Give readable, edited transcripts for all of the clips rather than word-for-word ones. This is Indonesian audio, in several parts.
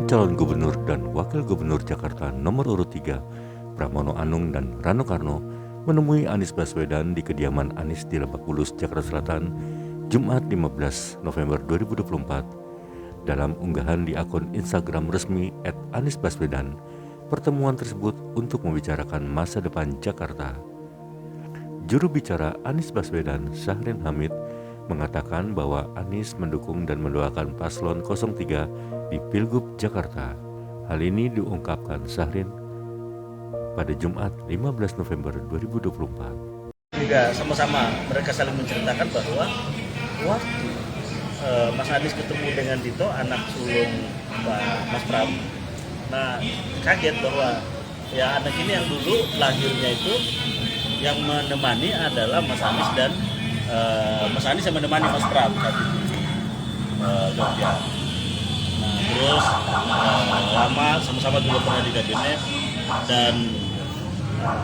Pasangan calon gubernur dan wakil gubernur Jakarta nomor urut 3, Pramono Anung dan Rano Karno, menemui Anies Baswedan di kediaman Anies di Lebak Bulus, Jakarta Selatan, Jumat 15 November 2024. Dalam unggahan di akun Instagram resmi @anisbaswedan, pertemuan tersebut untuk membicarakan masa depan Jakarta. Juru bicara Anies Baswedan, Syahrin Hamid, mengatakan bahwa Anies mendukung dan mendoakan paslon 03 di Pilgub Jakarta. Hal ini diungkapkan Syahrin pada Jumat 15 November 2024. Juga sama-sama mereka saling menceritakan bahwa waktu Mas Anies ketemu dengan Dito, anak sulung Mas Pram. Nah, kaget bahwa ya anak ini yang dulu lahirnya itu yang menemani adalah Mas Anies dan Mas Anies yang menemani Mas Pram saat itu Jogja. Nah, terus lama sama-sama juga pernah di kabinet dan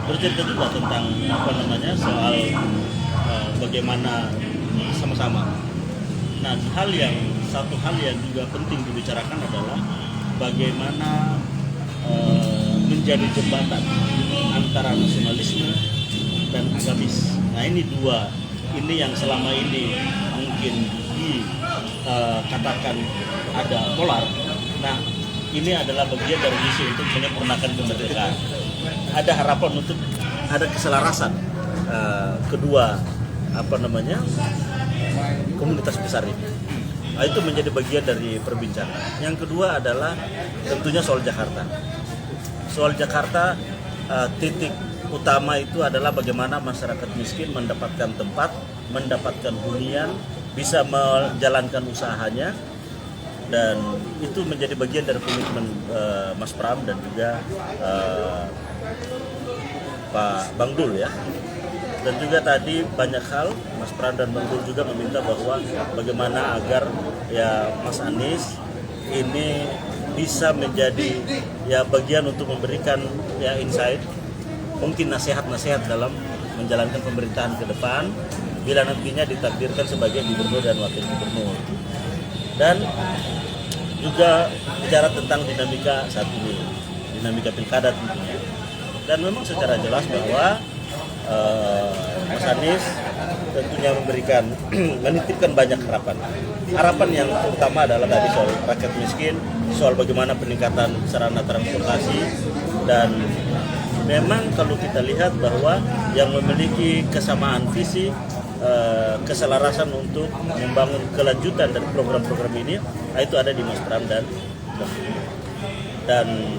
bercerita juga tentang soal bagaimana sama-sama. Nah, satu hal yang juga penting dibicarakan adalah bagaimana menjadi jembatan antara nasionalisme dan agamis. Nah, ini yang selama ini mungkin dikatakan ada polar. Nah, ini adalah bagian dari misi untuk menyempurnakan kemerdekaan. Ada harapan untuk ada keselarasan kedua komunitas besar ini. Nah, itu menjadi bagian dari perbincangan. Yang kedua adalah tentunya soal Jakarta. Soal Jakarta, titik utama itu adalah bagaimana masyarakat miskin mendapatkan tempat, mendapatkan hunian, bisa menjalankan usahanya, dan itu menjadi bagian dari komitmen Mas Pram dan juga Pak Bang Dul ya. Dan juga tadi banyak hal Mas Pram dan Bang Dul juga meminta bahwa bagaimana agar ya Mas Anies ini bisa menjadi ya bagian untuk memberikan ya insight, mungkin nasihat-nasihat dalam menjalankan pemerintahan ke depan bila nantinya ditakdirkan sebagai gubernur dan wakil gubernur. Dan juga bicara tentang dinamika saat ini, dinamika pilkada tentunya. Dan memang secara jelas bahwa Mas Anies tentunya menitipkan banyak harapan. Harapan yang utama adalah tadi soal rakyat miskin, soal bagaimana peningkatan sarana transportasi, dan memang kalau kita lihat bahwa yang memiliki kesamaan visi, keselarasan untuk membangun kelanjutan dari program-program ini, itu ada di Mas Pram dan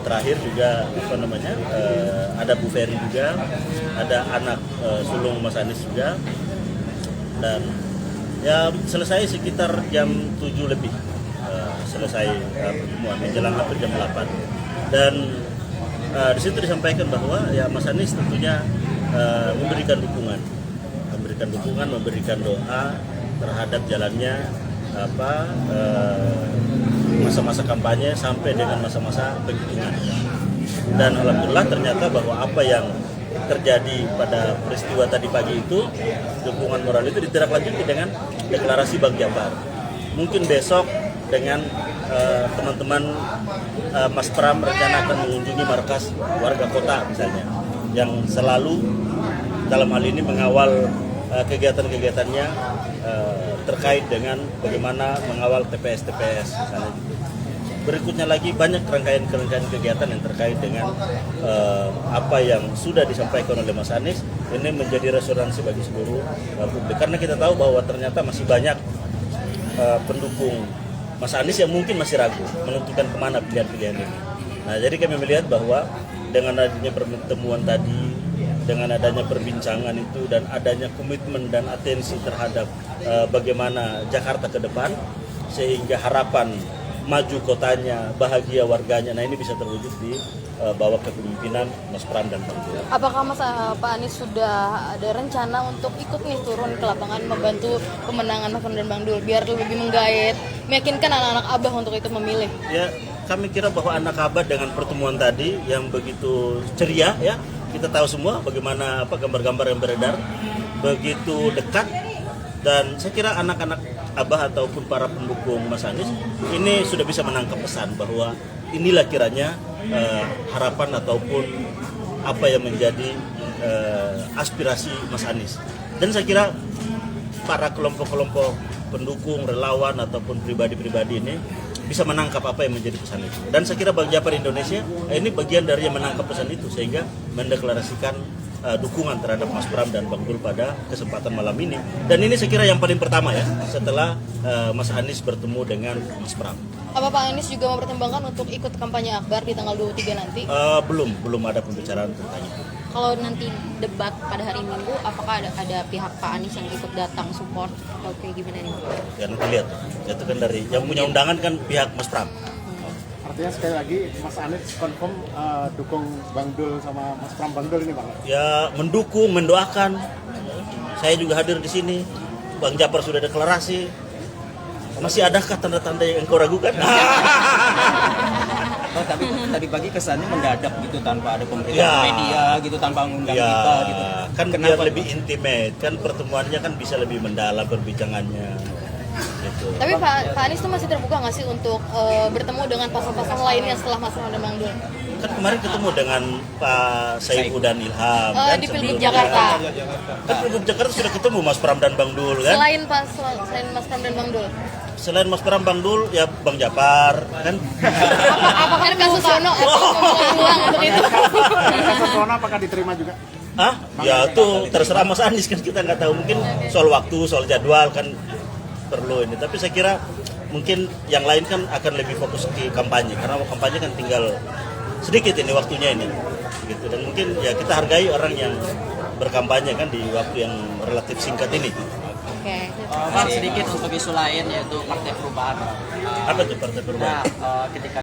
terakhir juga ada Bu Ferry juga, ada anak sulung Mas Anies juga, dan ya selesai sekitar jam 7 lebih selesai pertemuan menjelang hampir jam 8 dan di situ disampaikan bahwa ya Mas Anies tentunya memberikan dukungan, memberikan doa terhadap jalannya masa-masa kampanye sampai dengan masa-masa penghitungan. Dan alhamdulillah ternyata bahwa apa yang terjadi pada peristiwa tadi pagi itu, dukungan moral itu ditindaklanjuti dengan deklarasi Bank Jabar. Mungkin besok dengan teman-teman Mas Pram rencana akan mengunjungi markas warga kota misalnya, yang selalu dalam hal ini mengawal kegiatan-kegiatannya terkait dengan bagaimana mengawal TPS misalnya gitu. Berikutnya lagi banyak rangkaian kegiatan yang terkait dengan apa yang sudah disampaikan oleh Mas Anies, ini menjadi resonansi bagi seluruh publik, karena kita tahu bahwa ternyata masih banyak pendukung Mas Anies yang mungkin masih ragu menentukan kemana pilihan-pilihan ini. Nah, jadi kami melihat bahwa dengan adanya pertemuan tadi, dengan adanya perbincangan itu, dan adanya komitmen dan atensi terhadap bagaimana Jakarta ke depan, sehingga harapan maju kotanya, bahagia warganya, nah ini bisa terwujud di bawah kepemimpinan Mas Pram dan Bang Dul. Apakah Pak Anies sudah ada rencana untuk ikut nih turun ke lapangan membantu pemenangan Mas Pram dan Bang Dul biar lebih menggait, meyakinkan anak-anak Abah untuk itu memilih? Ya, kami kira bahwa anak Abah dengan pertemuan tadi yang begitu ceria ya, kita tahu semua bagaimana gambar-gambar yang beredar, begitu dekat, dan saya kira anak-anak Abah ataupun para pendukung Mas Anies ini sudah bisa menangkap pesan bahwa inilah kiranya harapan ataupun apa yang menjadi aspirasi Mas Anies. Dan saya kira para kelompok-kelompok pendukung, relawan ataupun pribadi-pribadi ini bisa menangkap apa yang menjadi pesan itu. Dan saya kira Bang Japar Indonesia ini bagian dari yang menangkap pesan itu sehingga mendeklarasikan dukungan terhadap Mas Pram dan Bang Dul pada kesempatan malam ini. Dan ini saya kira yang paling pertama ya setelah Mas Anies bertemu dengan Mas Pram. Apa Pak Anies juga mempertimbangkan untuk ikut kampanye akbar di tanggal 23 nanti? Belum ada pembicaraan tentang itu. Kalau nanti debat pada hari Minggu, apakah ada pihak Pak Anies yang ikut datang support atau kayak gimana nih? Ya nanti lihat, itu kan dari yang punya undangan kan pihak Mas Pram. Artinya sekali lagi Mas Anies confirm dukung Bang Dul sama Mas Pram Bang Dul ini Bang? Ya mendukung, mendoakan. Saya juga hadir di sini. Bang Japar sudah deklarasi. Masih adakah tanda-tanda yang engkau ragukan? Oh, tapi tadi pagi kesannya mendadak gitu tanpa ada pemberitahuan Ya. media gitu, tanpa mengundang Ya, kita gitu. kan biar lebih intimate, kan pertemuannya kan bisa lebih mendalam perbincangannya. Gitu. Tapi Pak Anies tuh masih terbuka nggak sih untuk bertemu dengan pasang-pasang lainnya setelah Mas Pram dan Bang Dul? Kan kemarin ketemu dengan Pak Saifu dan Ilham. kan, Di Pilgub sebelumnya. Jakarta. Kan Pilgub Jakarta sudah ketemu Mas Pram dan Bang Dul kan? Selain Mas Pram dan Bang Dul. Selain Mas Pram, Bang Dul, ya Bang Japar kan? Apakah kasus Sono atau peluang untuk itu? Kasus corona apakah diterima juga? Ah, ya tuh terserah Mas Anies kan kita nggak tahu, mungkin soal waktu, soal jadwal kan perlu ini. Tapi saya kira mungkin yang lain kan akan lebih fokus ke kampanye karena kampanye kan tinggal sedikit ini waktunya ini, gitu. Dan mungkin ya kita hargai orang yang berkampanye kan di waktu yang relatif singkat ini. Oke. Bang, sedikit untuk isu lain yaitu Partai Perubahan. Apa tuh Partai Perubahan? Nah, ketika